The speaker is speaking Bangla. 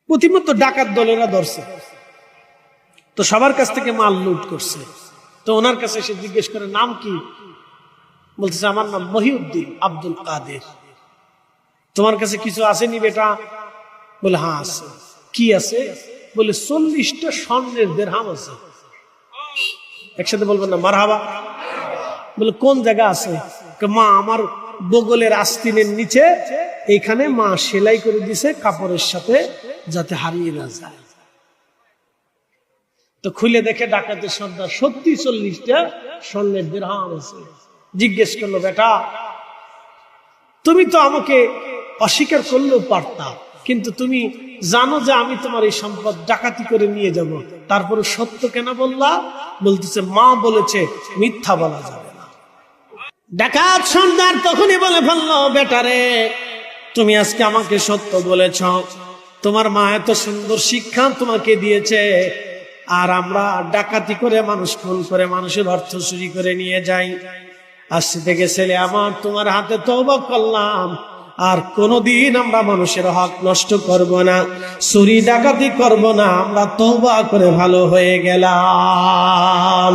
প্রতিমতো ডাকাত দলেরা ধরছে, তো সবার কাছ থেকে মাল লুট করছে। তো ওনার কাছে এসে জিজ্ঞেস করে নাম কি? বলতেছে আমার নাম মহিউদ্দিন আব্দুল কাদের। তোমার কাছে কিছু আসেনি বেটা? বলে হ্যাঁ আছে। কি আছে? বলে 40টা স্বর্ণের দিরহাম আছে। একসাথে বলবেন না মারহাবা? বলে কোন জায়গা আছে? মা আমার বগলের আস্তিনের নিচে এইখানে মা সেলাই করে দিছে কাপড়ের সাথে, যাতে হারিয়ে না যায়। তো খুলে দেখে ডাকাতের সর্দার সত্যি 40টা স্বর্ণের দিরহাম আছে। জিজ্ঞেস করলো বেটা তুমি তো আমাকে অস্বীকার করলেও পারতা, কিন্তু তুমি জানো যে আমি তোমার এই সম্পদ ডাকাতি করে নিয়ে যাব, তারপরে সত্য কেন বললা? বলতেছে মা বলেছে মিথ্যা বলা যাবে না। ডাকাত সর্দার তখনই বলে ফেললো বেটারে তুমি আজকে আমাকে সত্য বলেছ, তোমার মা এত সুন্দর শিক্ষা তোমাকে দিয়েছে, আর আমরা ডাকাতি করে মানুষ খুন করে মানুষের অর্থ চুরি করে নিয়ে যাই। আজকে থেকে ছেলে আমার তোমার হাতে তওবা করলাম, আর কোনদিন আমরা মানুষের হক নষ্ট করব না, চুরি ডাকাতি করব না, আমরা তওবা করে ভালো হয়ে গেলাম।